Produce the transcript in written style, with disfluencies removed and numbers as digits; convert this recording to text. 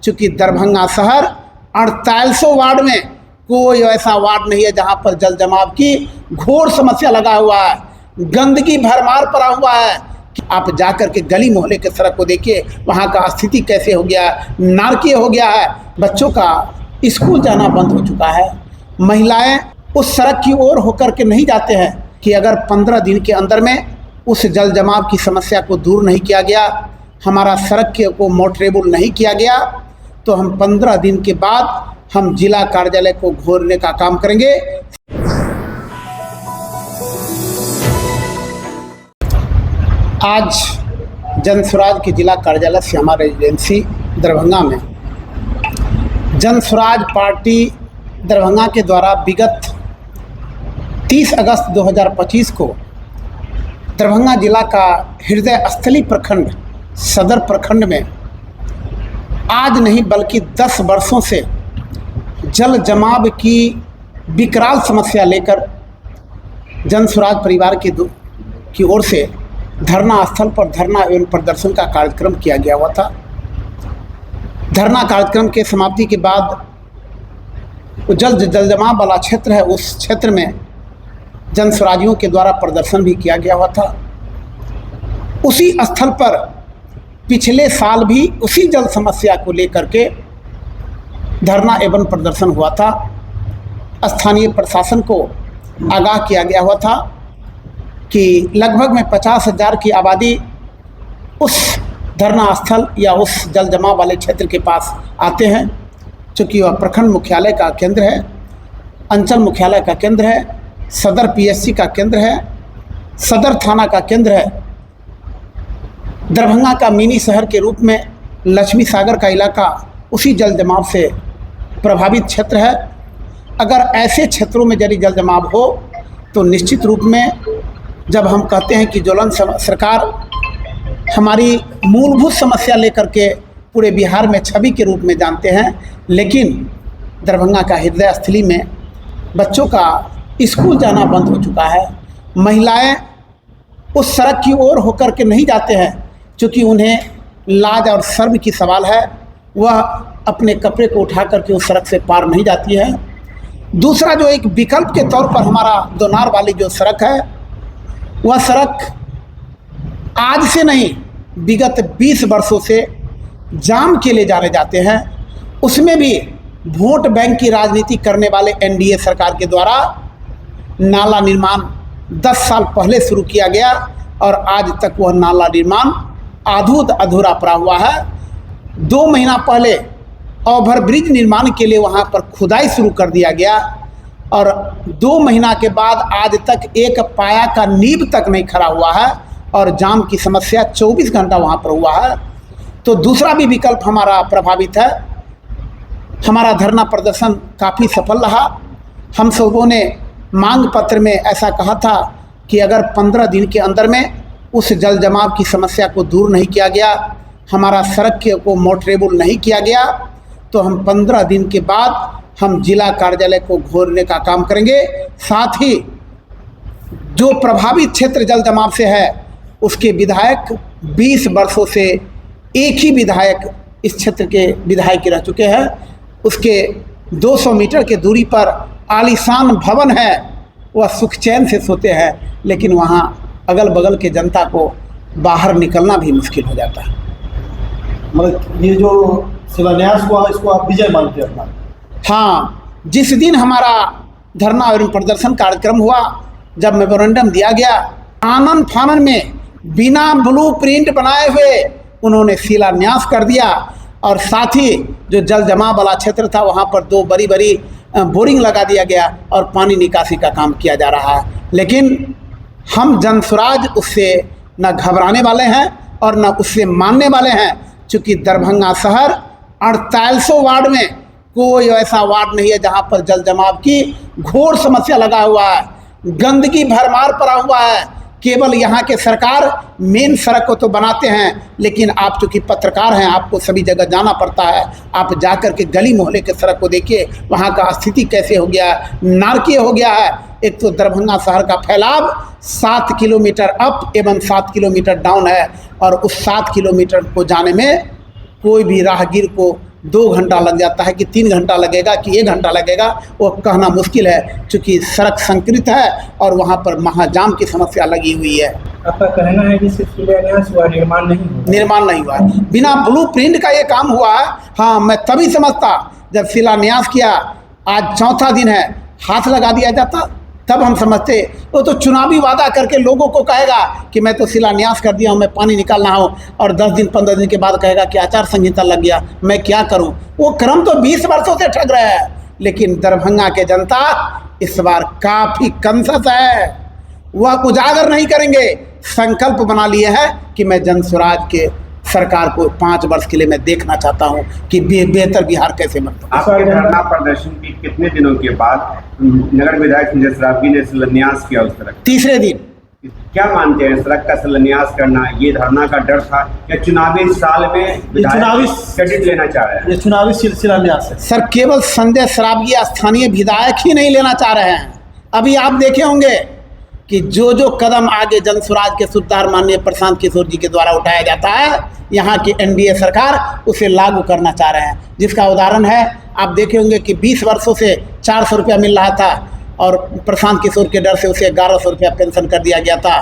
चूँकि दरभंगा शहर 48 वार्ड में कोई ऐसा वार्ड नहीं है जहाँ पर जल जमाव की घोर समस्या लगा हुआ है, गंदगी भरमार पड़ा हुआ है। आप जाकर के गली मोहल्ले के सड़क को देखिए, वहाँ का स्थिति कैसे हो गया, नारकीय हो गया है। बच्चों का स्कूल जाना बंद हो चुका है। महिलाएं उस सड़क की ओर होकर के नहीं जाते हैं कि अगर 15 दिन के अंदर में उस जल जमाव की समस्या को दूर नहीं किया गया, हमारा सड़क को मोटरेबल नहीं किया गया, तो हम 15 दिन के बाद हम जिला कार्यालय को घेरने का काम करेंगे। आज जनस्वराज के जिला कार्यालय से हमारे एजेंसी दरभंगा में जनस्वराज पार्टी दरभंगा के द्वारा विगत 30 अगस्त 2025 को दरभंगा जिला का हृदय स्थली प्रखंड सदर प्रखंड में आज नहीं बल्कि 10 वर्षों से जल जमाव की विकराल समस्या लेकर जनस्वराज परिवार की ओर से धरना स्थल पर धरना एवं प्रदर्शन का कार्यक्रम किया गया हुआ था। धरना कार्यक्रम के समाप्ति के बाद जल जमाव वाला क्षेत्र है, उस क्षेत्र में जनस्वराजियों के द्वारा प्रदर्शन भी किया गया हुआ था। उसी स्थल पर पिछले साल भी उसी जल समस्या को लेकर के धरना एवं प्रदर्शन हुआ था। स्थानीय प्रशासन को आगाह किया गया हुआ था कि लगभग में 50,000 की आबादी उस धरना स्थल या उस जल जमाव वाले क्षेत्र के पास आते हैं, चूँकि वह प्रखंड मुख्यालय का केंद्र है, अंचल मुख्यालय का केंद्र है, सदर पीएससी का केंद्र है, सदर थाना का केंद्र है। दरभंगा का मिनी शहर के रूप में लक्ष्मी सागर का इलाका उसी जल जमाव से प्रभावित क्षेत्र है। अगर ऐसे क्षेत्रों में यदि जल जमाव हो तो निश्चित रूप में जब हम कहते हैं कि ज्वलन सरकार हमारी मूलभूत समस्या लेकर के पूरे बिहार में छवि के रूप में जानते हैं, लेकिन दरभंगा का हृदय स्थली में बच्चों का स्कूल जाना बंद हो चुका है। महिलाएं उस सड़क की ओर होकर के नहीं जाते हैं, क्योंकि उन्हें लाज और शर्म की सवाल है, वह अपने कपड़े को उठा करके उस सड़क से पार नहीं जाती है। दूसरा जो एक विकल्प के तौर पर हमारा दोनार वाली जो सड़क है, वह सड़क आज से नहीं विगत 20 वर्षों से जाम के लिए जाने जाते हैं। उसमें भी वोट बैंक की राजनीति करने वाले एनडीए सरकार के द्वारा नाला निर्माण 10 साल पहले शुरू किया गया और आज तक वह नाला निर्माण अधूरा पड़ा हुआ है। 2 महीना पहले ओवरब्रिज निर्माण के लिए वहाँ पर खुदाई शुरू कर दिया गया और 2 महीना के बाद आज तक एक पाया का नींव तक नहीं खड़ा हुआ है और जाम की समस्या 24 घंटा वहाँ पर हुआ है। तो दूसरा भी विकल्प हमारा प्रभावित है। हमारा धरना प्रदर्शन काफ़ी सफल रहा। हम सबों ने मांग पत्र में ऐसा कहा था कि अगर 15 दिन के अंदर में उस जल जमाव की समस्या को दूर नहीं किया गया, हमारा सड़क को मोटरेबल नहीं किया गया, तो हम 15 दिन के बाद हम जिला कार्यालय को घेरने का काम करेंगे। साथ ही जो प्रभावित क्षेत्र जल जमाव से है उसके विधायक 20 वर्षों से एक ही विधायक इस क्षेत्र के विधायक रह चुके हैं। उसके 200 मीटर के दूरी पर आलीशान भवन है, वह सुख चैन से सोते हैं, लेकिन वहाँ अगल बगल के जनता को बाहर निकलना भी मुश्किल हो जाता है। मतलब ये जो शिलान्यास हुआ इसको आप विजय मानते हैं? हाँ, जिस दिन हमारा धरना एवं प्रदर्शन कार्यक्रम हुआ, जब मेमोरेंडम दिया गया, आनन फानन में बिना ब्लूप्रिंट बनाए हुए उन्होंने शिलान्यास कर दिया और साथ ही जो जल जमाव वाला क्षेत्र था वहाँ पर 2 बड़ी बड़ी बोरिंग लगा दिया गया और पानी निकासी का काम किया जा रहा है। लेकिन हम जनस्वराज उससे न घबराने वाले हैं और न उससे मानने वाले हैं, क्योंकि दरभंगा शहर 48 वार्ड में कोई ऐसा वार्ड नहीं है जहाँ पर जल जमाव की घोर समस्या लगा हुआ है, गंदगी भरमार पड़ा हुआ है। केवल यहाँ के सरकार मेन सड़क को तो बनाते हैं, लेकिन आप चूँकि पत्रकार हैं, आपको सभी जगह जाना पड़ता है। आप जाकर के गली मोहल्ले के सड़क को देखिए, वहाँ का स्थिति कैसे हो गया, नारकीय हो गया है। एक तो दरभंगा शहर का फैलाव 7 किलोमीटर अप एवं 7 किलोमीटर डाउन है और उस 7 किलोमीटर को जाने में कोई भी राहगीर को 2 घंटा लग जाता है कि 3 घंटा लगेगा कि 1 घंटा लगेगा, वो कहना मुश्किल है, क्योंकि सड़क संकरित है और वहाँ पर महाजाम की समस्या लगी हुई है। आपका कहना है कि सिर्फ शिलान्यास हुआ, निर्माण नहीं हुआ? निर्माण नहीं हुआ है, बिना ब्लूप्रिंट का ये काम हुआ है। हाँ, मैं तभी समझता जब शिलान्यास किया, आज चौथा दिन है, हाथ लगा दिया जाता, तब हम समझते। वो तो चुनावी वादा करके लोगों को कहेगा कि मैं तो शिलान्यास कर दिया हूँ, मैं पानी निकाल रहा हूँ, और 10 दिन 15 दिन के बाद कहेगा कि आचार संहिता लग गया, मैं क्या करूँ। वो क्रम तो 20 वर्षों से ठग रहा है। लेकिन दरभंगा के जनता इस बार काफ़ी कंसस है, वह उजागर नहीं करेंगे। संकल्प बना लिए हैं कि मैं जनस्वराज के सरकार को 5 वर्ष के लिए मैं देखना चाहता हूं कि बेहतर बिहार कैसे बनता। आपके धरना प्रदर्शन के कितने दिनों के बाद नगर विधायक संजय सरावगी ने शिलान्यास किया उस सड़क? तीसरे दिन। क्या मानते हैं, सड़क का शिलान्यास करना ये धरना का डर था या चुनावी साल में चुनावी क्रेडिट लेना चाह रहे हैं? ये चुनावी शिलान्यास है सर, केवल संजय सरावगी स्थानीय विधायक ही नहीं लेना चाह रहे हैं। अभी आप देखे होंगे कि जो जो कदम आगे जनस्वराज के सूत्रधार माननीय प्रशांत किशोर जी के द्वारा उठाया जाता है, यहाँ की एनडीए सरकार उसे लागू करना चाह रहे हैं। जिसका उदाहरण है, आप देखे होंगे कि 20 वर्षों से 400 रुपया मिल रहा था और प्रशांत किशोर के डर से उसे 1100 रुपया पेंशन कर दिया गया था।